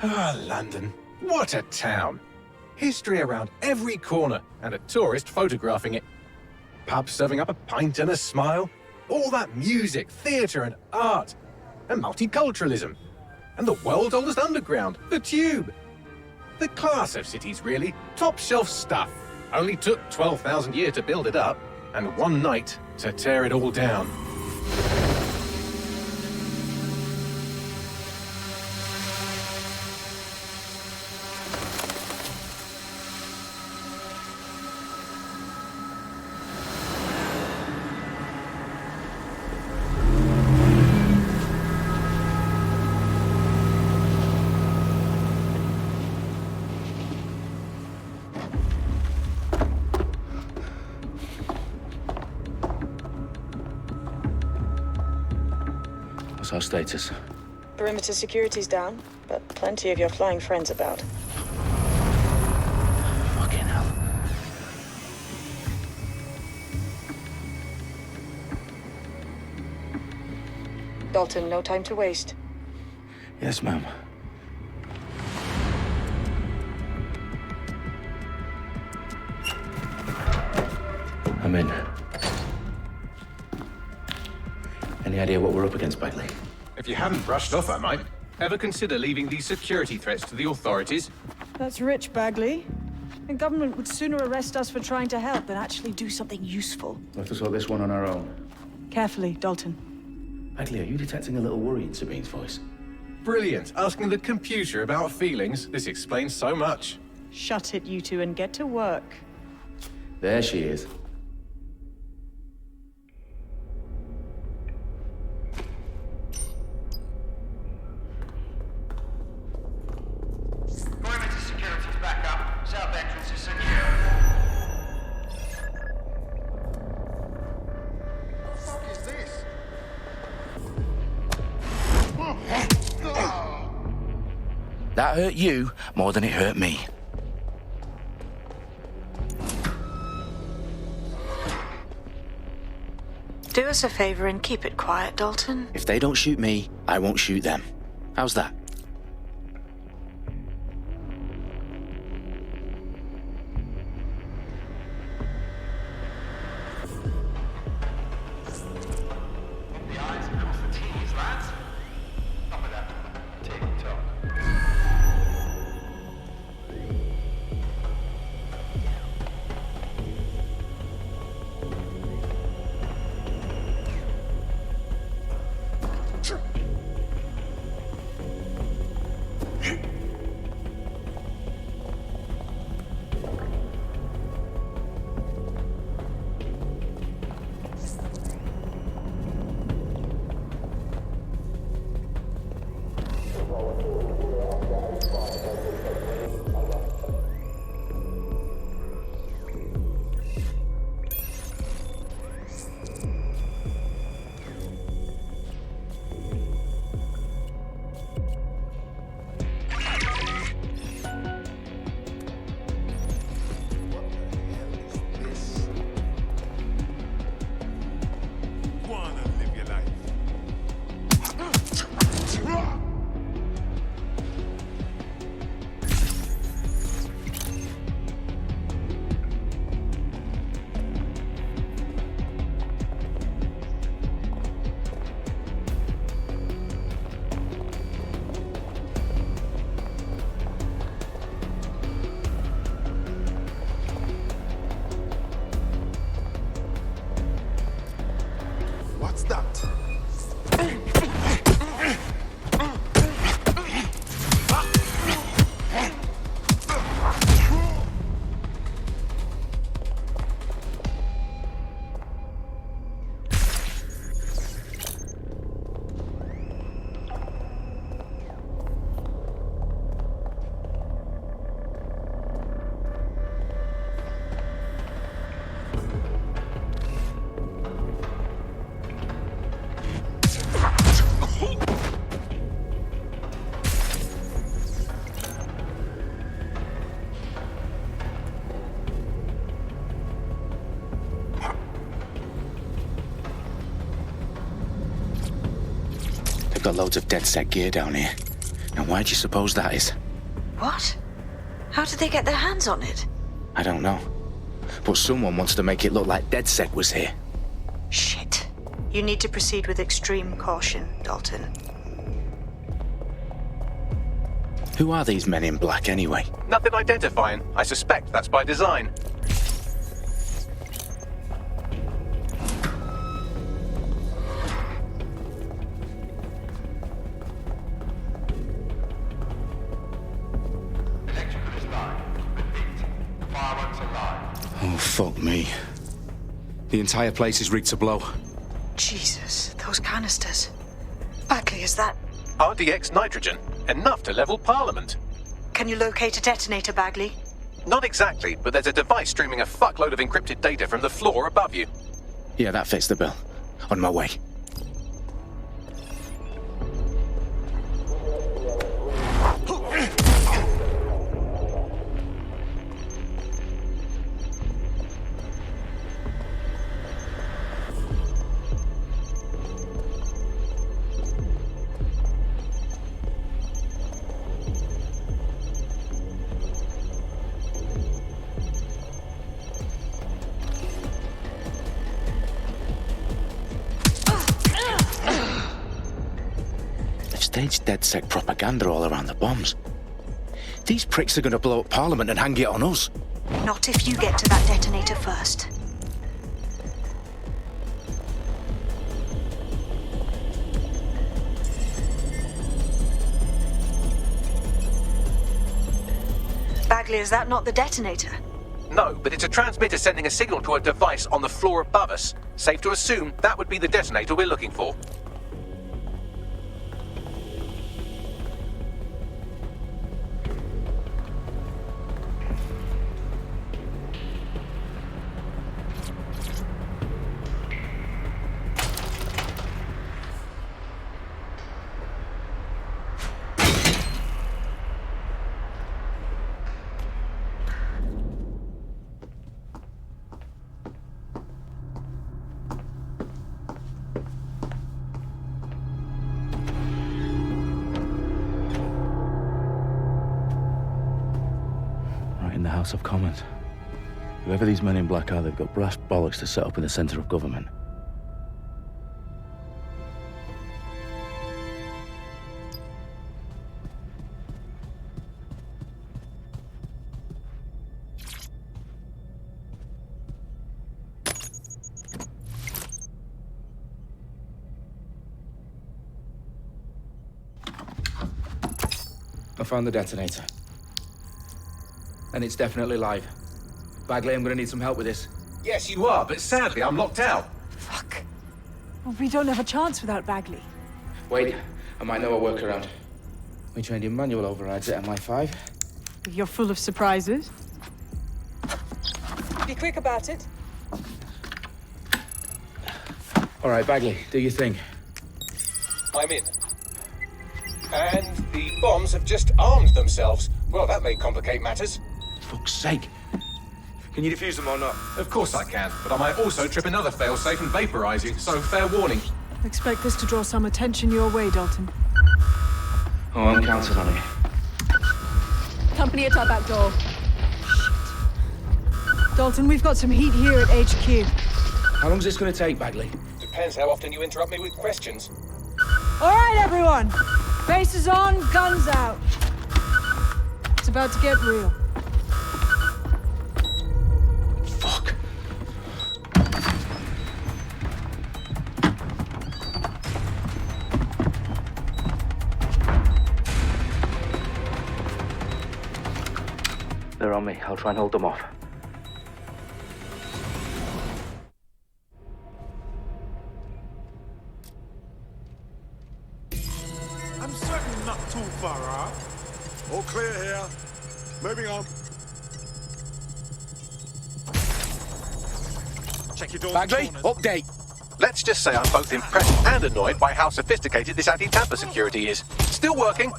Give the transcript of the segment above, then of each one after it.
Ah, London. What a town. History around every corner, and a tourist photographing it. Pubs serving up a pint and a smile. All that music, theatre and art. And multiculturalism. And the world's oldest underground, the Tube. The class of cities, really. Top shelf stuff. Only took 12,000 years to build it up, and one night to tear it all down. What's our status? Perimeter security's down, but plenty of your flying friends about. Fucking hell. Dalton, no time to waste. Yes, ma'am. I'm in. Any idea what we're up against, Bagley? If you haven't brushed off, I might. Ever consider leaving these security threats to the authorities? That's rich, Bagley. The government would sooner arrest us for trying to help than actually do something useful. We'll have to sort this one on our own. Carefully, Dalton. Bagley, are you detecting a little worry in Sabine's voice? Brilliant. Asking the computer about feelings. This explains so much. Shut it, you two, and get to work. There she is. Perimeter security's back up. South entrance is secure. What the fuck is this? That hurt you more than it hurt me. Do us a favor and keep it quiet, Dalton. If they don't shoot me, I won't shoot them. How's that? The eyes across the T's, lads. Stop with that. Tick-tock. What's that? got loads of DedSec gear down here. Now why do you suppose that is? What? How did they get their hands on it? I don't know. But someone wants to make it look like DedSec was here. Shit. You need to proceed with extreme caution, Dalton. Who are these men in black anyway? Nothing identifying. I suspect that's by design. Electrical is live. Repeat. Fireworks are live. Oh, fuck me. The entire place is rigged to blow. Jesus, those canisters. Bagley, is that... RDX nitrogen. Enough to level Parliament. Can you locate a detonator, Bagley? Not exactly, but there's a device streaming a fuckload of encrypted data from the floor above you. Yeah, that fits the bill. On my way. Staged DedSec propaganda all around the bombs. These pricks are going to blow up Parliament and hang it on us. Not if you get to that detonator first. Bagley, is that not the detonator? No, but it's a transmitter sending a signal to a device on the floor above us. Safe to assume that would be the detonator we're looking for. In the House of Commons. Whoever these men in black are, they've got brass bollocks to set up in the centre of government. I found the detonator. And it's definitely live. Bagley, I'm gonna need some help with this. Yes, you are, but sadly I'm locked out. Fuck. Well, we don't have a chance without Bagley. Wait, I might know a workaround. We trained in manual overrides at MI5. You're full of surprises. Be quick about it. All right, Bagley, do your thing. I'm in. And the bombs have just armed themselves. Well, that may complicate matters. Fuck's sake. Can you defuse them or not? Of course I can, but I might also trip another failsafe and vaporize you, so fair warning. Expect this to draw some attention your way, Dalton. Oh, I'm counting on it. Company at our back door. Shit. Dalton, we've got some heat here at HQ. How long's this gonna take, Bagley? Depends how often you interrupt me with questions. All right, everyone. Faces on, guns out. It's about to get real. Fuck. They're on me. I'll try and hold them off. I'm certainly not too far out. All clear here. Moving on. Check your doors. Bagley, and corners. update. Let's just say I'm both impressed and annoyed by how sophisticated this anti-tamper security is. Still working.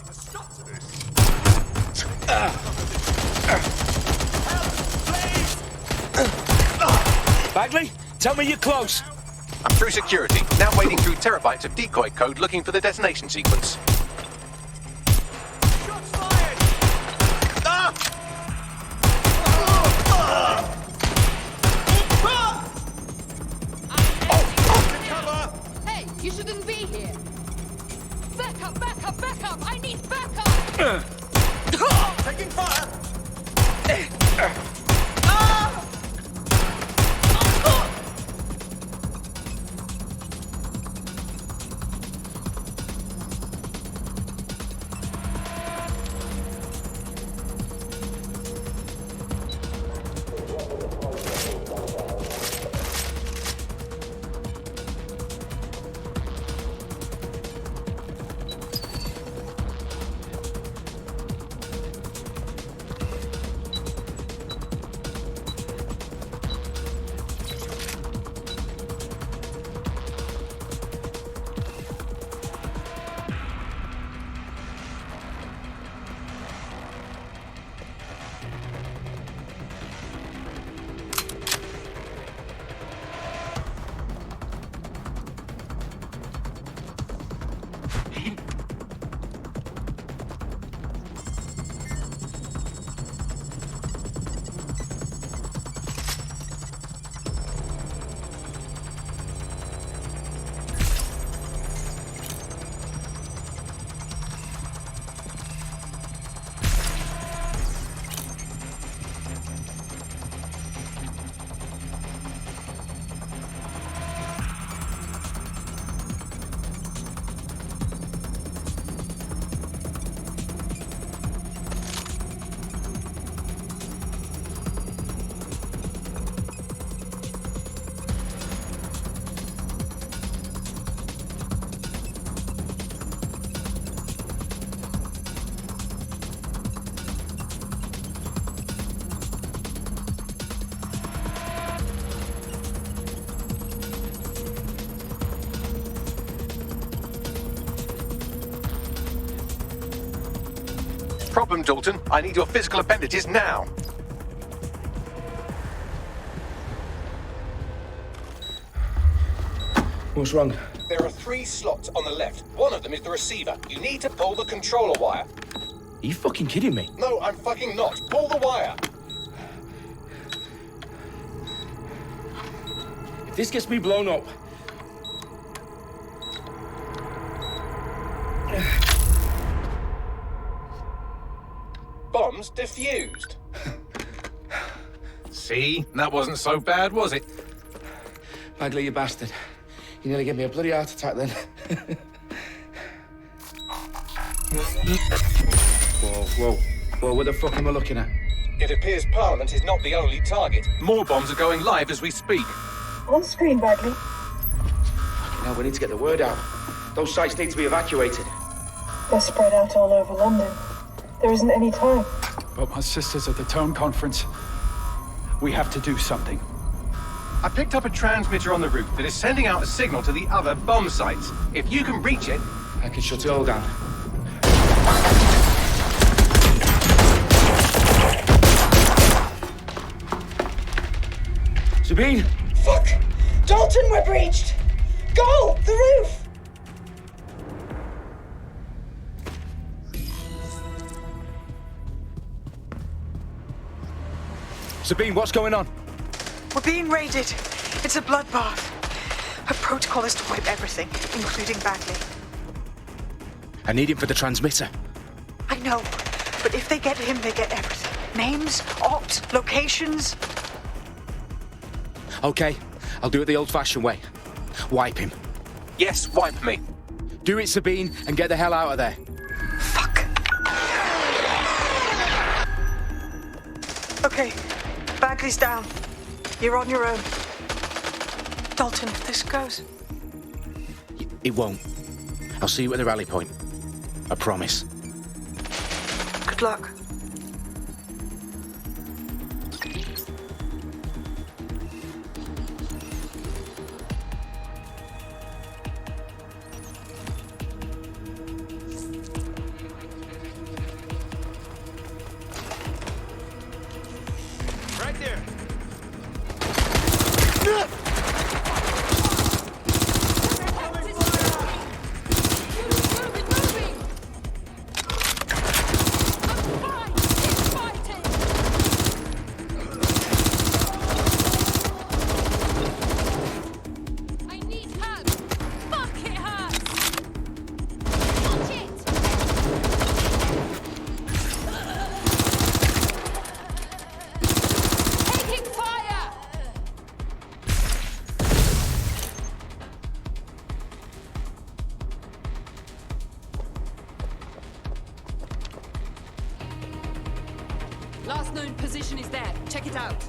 Bagley, tell me you're close. I'm through security, now wading through terabytes of decoy code looking for the detonation sequence. Shots fired! Ah! Cover! Hey, you shouldn't be here. Back up, back up, back up! I need backup! Taking fire! Problem, Dalton. I need your physical appendages now. What's wrong? There are 3 slots on the left. One of them is the receiver. You need to pull the controller wire. Are you fucking kidding me? No, I'm fucking not. Pull the wire. If this gets me blown up... Bombs defused. See? That wasn't so bad, was it? Bagley, you bastard. You nearly gave me a bloody heart attack then. Whoa, what the fuck am I looking at? It appears Parliament is not the only target. More bombs are going live as we speak. On screen, Bagley. Now we need to get the word out. Those sites need to be evacuated. They're spread out all over London. There isn't any time. But my sister's at the Tone Conference. We have to do something. I picked up a transmitter on the roof that is sending out a signal to the other bomb sites. If you can reach it... I can shut it all down. Sabine! Fuck! Dalton, we're breached! Go! The roof! Sabine, what's going on? We're being raided. It's a bloodbath. Her protocol is to wipe everything, including Bagley. I need him for the transmitter. I know, but if they get him, they get everything. Names, ops, locations. Okay, I'll do it the old-fashioned way. Wipe him. Yes, wipe me. Do it, Sabine, and get the hell out of there. Fuck. Okay, Bagley's down. You're on your own. Dalton, if this goes... It won't. I'll see you at the rally point. I promise. Good luck. Right there. position is there. Check it out.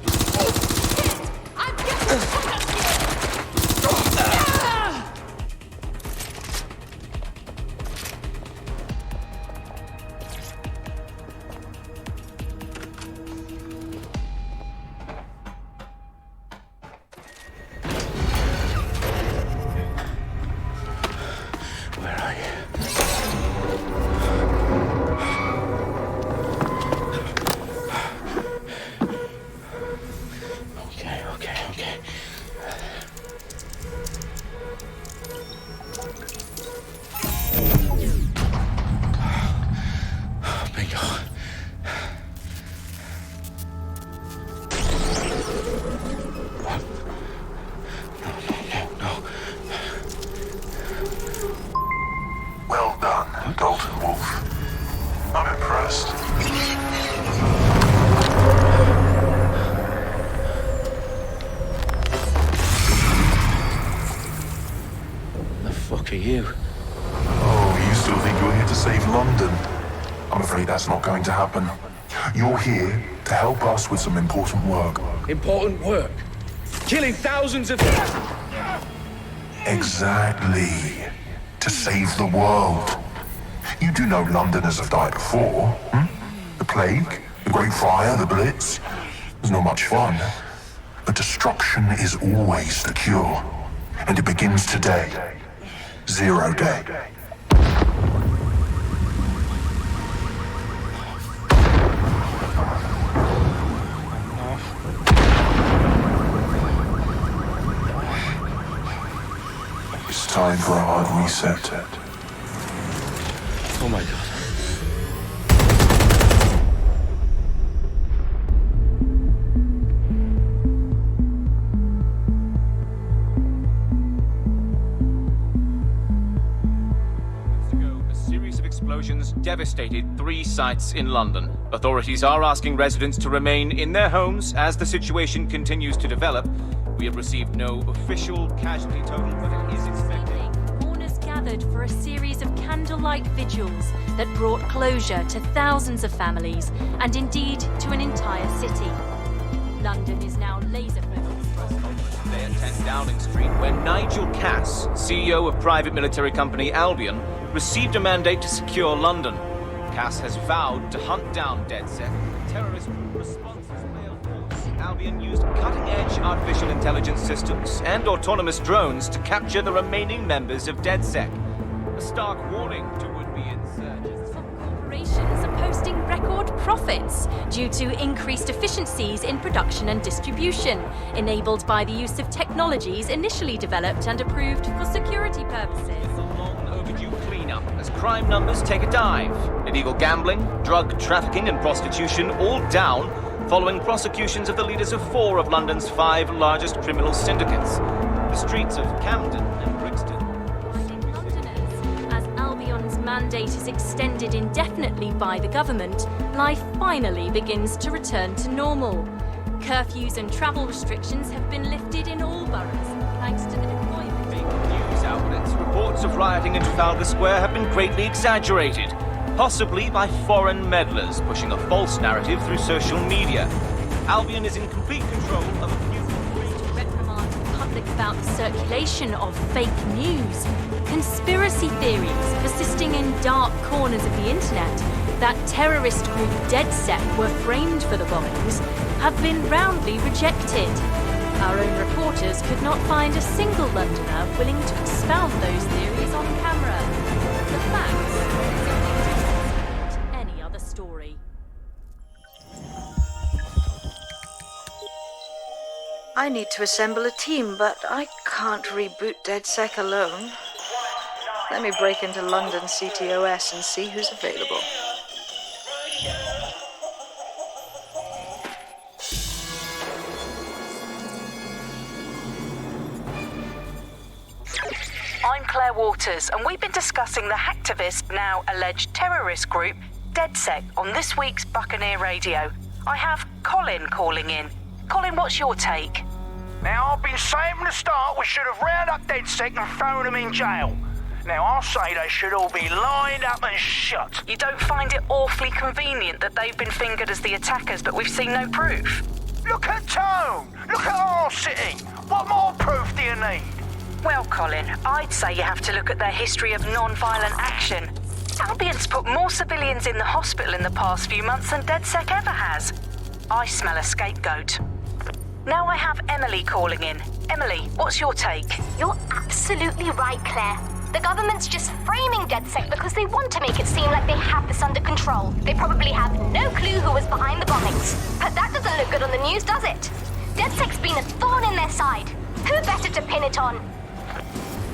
Shit! I'm getting shot here! Where are you? Okay. Bingo. No. Well done, Dalton Wolf. I'm impressed. The fuck are you? Oh, you still think you're here to save London? I'm afraid that's not going to happen. You're here to help us with some important work. Important work. Killing thousands of... Exactly. To save the world. You do know Londoners have died before, hmm? The plague, the Great Fire, the Blitz. It's not much fun. But destruction is always the cure. And it begins today. 0 day. It's time for a hard reset. Oh my God. A series of explosions devastated 3 sites in London. Authorities are asking residents to remain in their homes as the situation continues to develop. We have received no official casualty total, but it is expected. Mourners gathered for a series of candlelight vigils that brought closure to thousands of families and indeed to an entire city. London is now laser-focused. Today at 10 Downing Street, where Nigel Cass, CEO of private military company Albion, received a mandate to secure London. Cass has vowed to hunt down DedSec. Terrorist responses failed. Albion used cutting-edge artificial intelligence systems and autonomous drones to capture the remaining members of DedSec. A stark warning to would-be insurgents. Corporations are posting record profits due to increased efficiencies in production and distribution, enabled by the use of technologies initially developed and approved for security purposes. A long overdue cleanup as crime numbers take a dive. Illegal gambling, drug trafficking and prostitution all down following prosecutions of the leaders of 4 of London's 5 largest criminal syndicates. The streets of Camden and Brixton. Londoners, as Albion's mandate is extended indefinitely by the government, life finally begins to return to normal. Curfews and travel restrictions have been lifted in all boroughs, thanks to the deployment. Fake news outlets. Reports of rioting in Trafalgar Square have been greatly exaggerated, possibly by foreign meddlers pushing a false narrative through social media. Albion is in complete control of a few... To reprimand the public about the circulation of fake news, conspiracy theories persisting in dark corners of the internet that terrorist group DedSec were framed for the bombings have been roundly rejected. Our own reporters could not find a single Londoner willing to expound those theories on camera. The facts simply any other story. I need to assemble a team, but I can't reboot DedSec alone. Let me break into London CTOS and see who's available. I'm Claire Waters, and we've been discussing the hacktivist, now alleged terrorist group, DedSec, on this week's Buccaneer Radio. I have Colin calling in. Colin, what's your take? Now, I've been saying from the start we should have rounded up DedSec and thrown them in jail. Now, I'll say they should all be lined up and shot. You don't find it awfully convenient that they've been fingered as the attackers, but we've seen no proof? Look at Tone! Look at our city! What more proof do you need? Well, Colin, I'd say you have to look at their history of non-violent action. Albion's put more civilians in the hospital in the past few months than DedSec ever has. I smell a scapegoat. Now I have Emily calling in. Emily, what's your take? You're absolutely right, Claire. The government's just framing DedSec because they want to make it seem like they have this under control. They probably have no clue who was behind the bombings. But that doesn't look good on the news, does it? DedSec's been a thorn in their side. Who better to pin it on?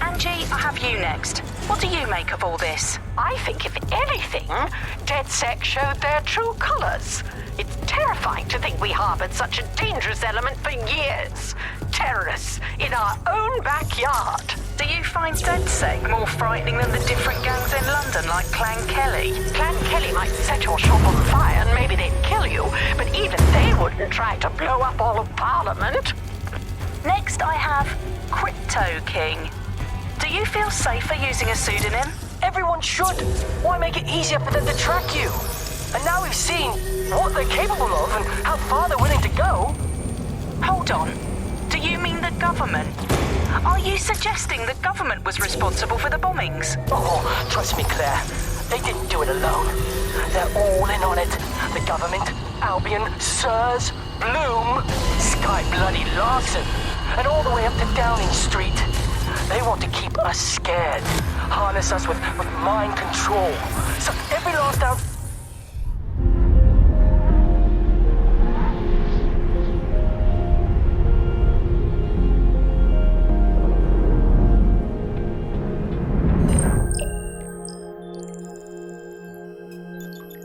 Angie, I have you next. What do you make of all this? I think, if anything, DedSec showed their true colors. It's terrifying to think we harbored such a dangerous element for years. Terrorists in our own backyard. Do you find DedSec more frightening than the different gangs in London, like Clan Kelly? Clan Kelly might set your shop on fire and maybe they'd kill you, but even they wouldn't try to blow up all of Parliament. Next, I have Crypto King. Do you feel safer using a pseudonym? Everyone should. Why make it easier for them to track you? And now we've seen what they're capable of and how far they're willing to go. Hold on. Do you mean the government? Are you suggesting the government was responsible for the bombings? Oh, trust me, Claire. They didn't do it alone. They're all in on it. The government, Albion, Sirs, Bloom, Sky Bloody Larson, and all the way up to Downing Street. They want to keep us scared, harness us with mind control. Suck every last ounce.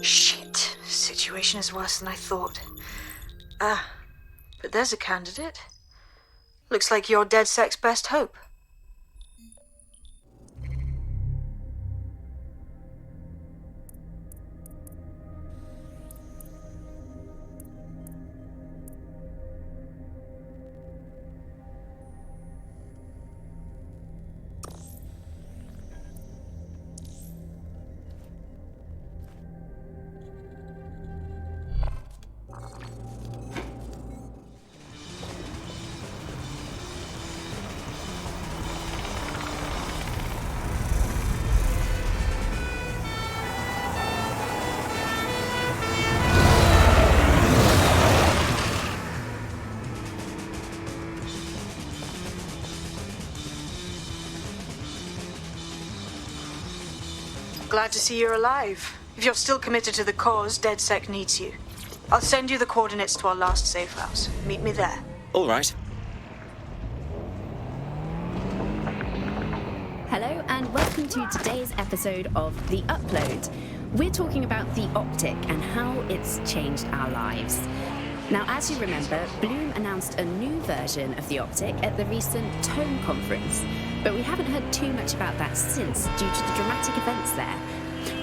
Shit. Situation is worse than I thought. But there's a candidate. Looks like you're DedSec's best hope. Glad to see you're alive. If you're still committed to the cause, DedSec needs you. I'll send you the coordinates to our last safe house. Meet me there. All right. Hello and welcome to today's episode of The Upload. We're talking about the Optic and how it's changed our lives. Now, as you remember, Bloom announced a new version of the Optic at the recent Tone conference, but we haven't heard too much about that since due to the dramatic events there.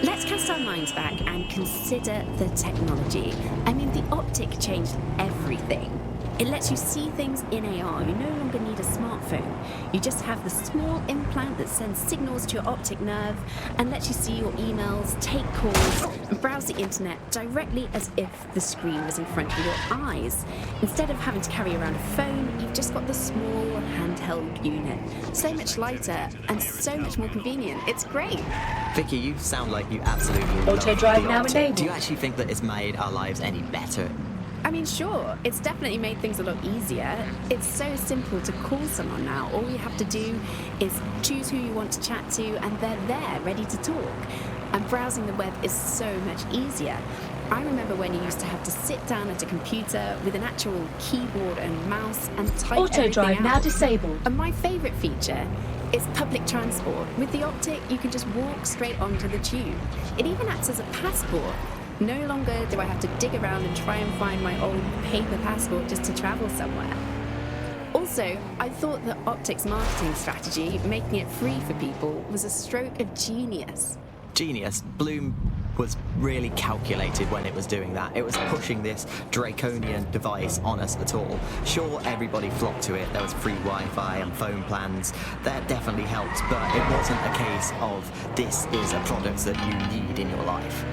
Let's cast our minds back and consider the technology. I mean, the Optic changed everything. It lets you see things in AR. You no longer need a smartphone. You just have the small implant that sends signals to your optic nerve and lets you see your emails, take calls, and browse the internet directly as if the screen was in front of your eyes. Instead of having to carry around a phone, you've just got the small handheld unit. So much lighter and so much more convenient. It's great. Vicky, you sound like you absolutely love Auto drive the now Optic. enabled. Do you actually think that it's made our lives any better? I mean, sure, it's definitely made things a lot easier. It's so simple to call someone now. All you have to do is choose who you want to chat to and they're there, ready to talk. And browsing the web is so much easier. I remember when you used to have to sit down at a computer with an actual keyboard and mouse and type Auto drive everything now out. disabled. And my favourite feature is public transport. With the Optic, you can just walk straight onto the tube. It even acts as a passport. No longer do I have to dig around and try and find my old paper passport just to travel somewhere. Also, I thought that Optic's marketing strategy, making it free for people, was a stroke of genius. Genius. Bloom was really calculated when it was doing that. It was pushing this draconian device on us at all. Sure, everybody flocked to it. There was free Wi-Fi and phone plans. That definitely helped, but it wasn't a case of this is a product that you need in your life.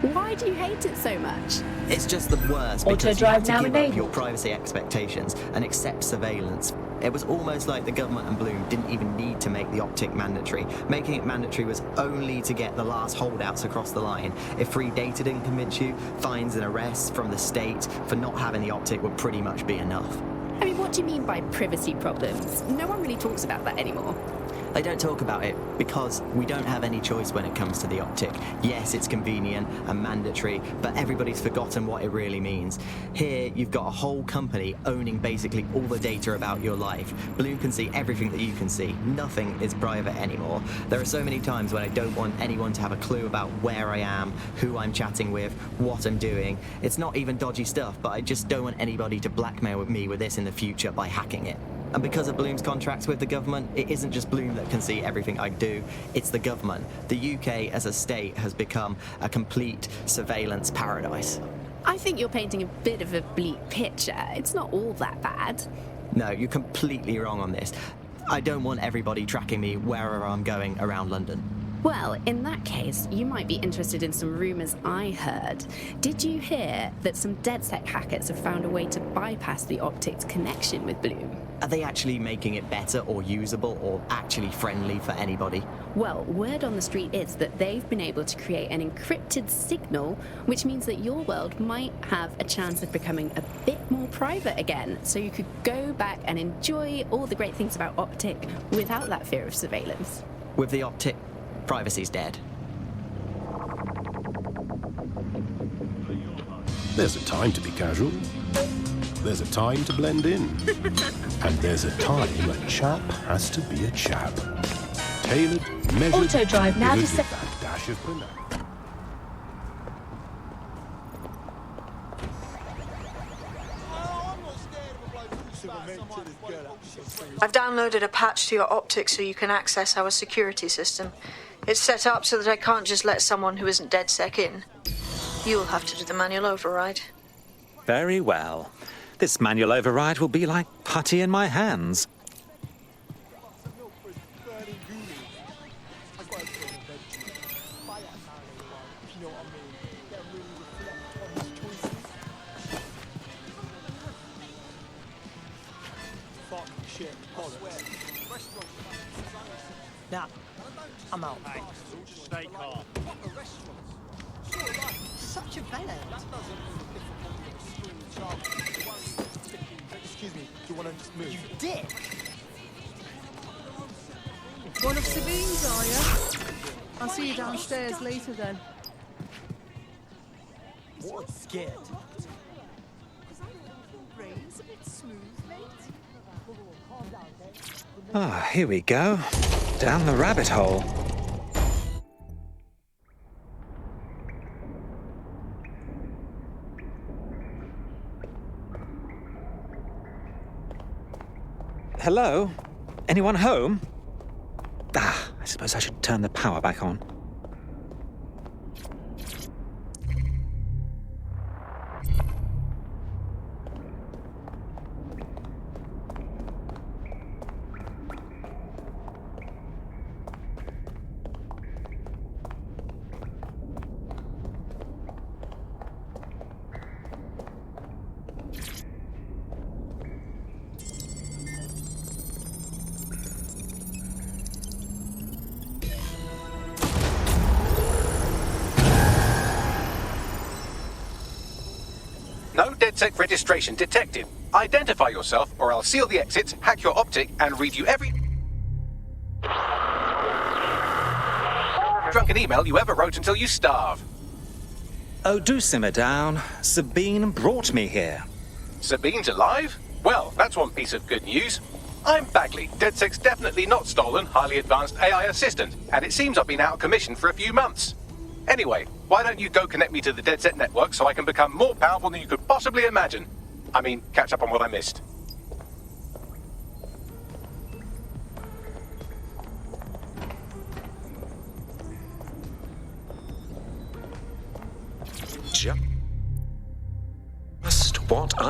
Why do you hate it so much? It's just the worst because you have to give up your privacy expectations and accept surveillance. It was almost like the government and Bloom didn't even need to make the optic mandatory. Making it mandatory was only to get the last holdouts across the line. If free data didn't convince you, fines and arrests from the state for not having the optic would pretty much be enough. I mean, what do you mean by privacy problems? No one really talks about that anymore. They don't talk about it because we don't have any choice when it comes to the optic. Yes, it's convenient and mandatory, but everybody's forgotten what it really means. Here, you've got a whole company owning basically all the data about your life. Bloom can see everything that you can see. Nothing is private anymore. There are so many times when I don't want anyone to have a clue about where I am, who I'm chatting with, what I'm doing. It's not even dodgy stuff, but I just don't want anybody to blackmail me with this in the future by hacking it. And because of Bloom's contracts with the government, it isn't just Bloom that can see everything I do, it's the government. The UK as a state has become a complete surveillance paradise. I think you're painting a bit of a bleak picture. It's not all that bad. No, you're completely wrong on this. I don't want everybody tracking me wherever I'm going around London. Well, in that case, you might be interested in some rumours I heard. Did you hear that some DedSec hackers have found a way to bypass the optics connection with Bloom? Are they actually making it better or usable or actually friendly for anybody? Well, word on the street is that they've been able to create an encrypted signal, which means that your world might have a chance of becoming a bit more private again, so you could go back and enjoy all the great things about optic without that fear of surveillance. With the optic, privacy's dead. There's a time to be casual. There's a time to blend in. And there's a time a chap has to be a chap. Tailored, measured, Auto drive now good to with that dash of banana. I've downloaded a patch to your optics so you can access our security system. It's set up so that I can't just let someone who isn't DedSec in. You'll have to do the manual override. Very well. This manual override will be like putty in my hands. Now, I'm out. Such a bad. Excuse me, do you want to move? You dick! One of Sabine's, are you? I'll see you downstairs later then. What? Scared. Ah, here we go. Down the rabbit hole. Hello? Anyone home? Ah, I suppose I should turn the power back on. No DedSec registration detected. Identify yourself or I'll seal the exits, hack your optic, and read you every drunken email you ever wrote until you starve. Oh, do simmer down. Sabine brought me here. Sabine's alive? Well, that's one piece of good news. I'm Bagley, DedSec's definitely not stolen, highly advanced AI assistant, and it seems I've been out of commission for a few months. Anyway, why don't you go connect me to the DedSec network so I can become more powerful than you could possibly imagine? I mean, catch up on what I missed.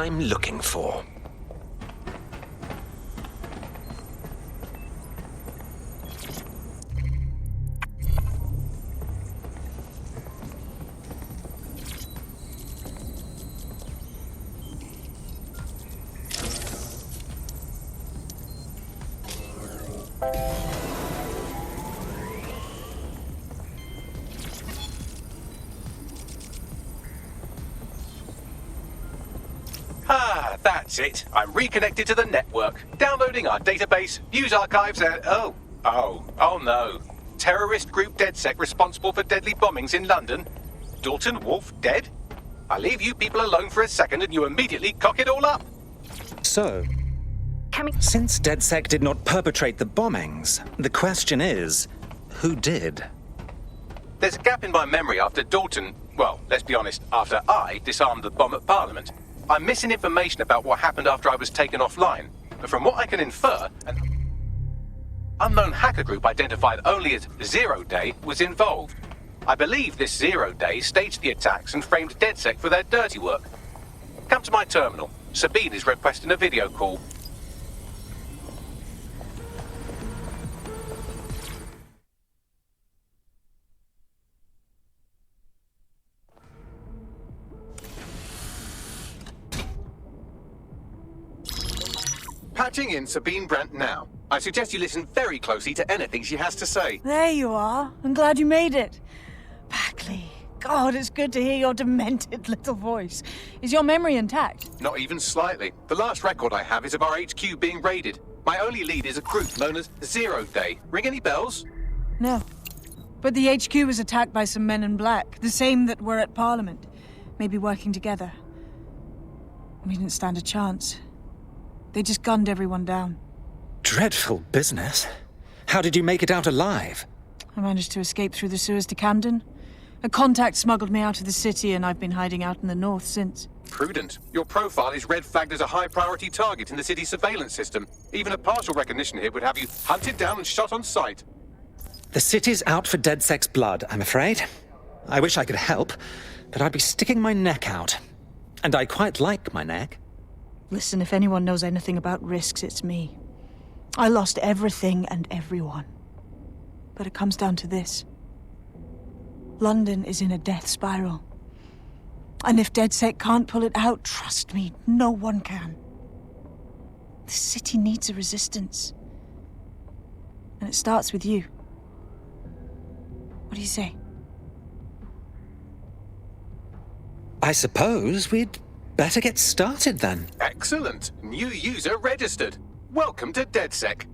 I'm looking for. Ah, that's it. I'm reconnected to the network, downloading our database, news archives, and oh no. Terrorist group DedSec responsible for deadly bombings in London. Dalton Wolf dead? I leave you people alone for a second and you immediately cock it all up. So, since DedSec did not perpetrate the bombings, the question is, who did? There's a gap in my memory after Dalton, well, let's be honest, after I disarmed the bomb at Parliament. I'm missing information about what happened after I was taken offline, but from what I can infer, an unknown hacker group identified only as Zero Day was involved. I believe this Zero Day staged the attacks and framed DedSec for their dirty work. Come to my terminal. Sabine is requesting a video call. Patching in Sabine Brandt now. I suggest you listen very closely to anything she has to say. There you are. I'm glad you made it. Bagley. God, it's good to hear your demented little voice. Is your memory intact? Not even slightly. The last record I have is of our HQ being raided. My only lead is a group known as Zero Day. Ring any bells? No. But the HQ was attacked by some men in black, the same that were at Parliament. Maybe working together. We didn't stand a chance. They just gunned everyone down. Dreadful business. How did you make it out alive? I managed to escape through the sewers to Camden. A contact smuggled me out of the city, and I've been hiding out in the north since. Prudent. Your profile is red flagged as a high-priority target in the city's surveillance system. Even a partial recognition hit would have you hunted down and shot on sight. The city's out for DedSec's blood, I'm afraid. I wish I could help, but I'd be sticking my neck out. And I quite like my neck. Listen, if anyone knows anything about risks, it's me. I lost everything and everyone. But it comes down to this. London is in a death spiral. And if DedSec can't pull it out, trust me, no one can. The city needs a resistance. And it starts with you. What do you say? I suppose we'd better get started then. Excellent. New user registered. Welcome to DedSec.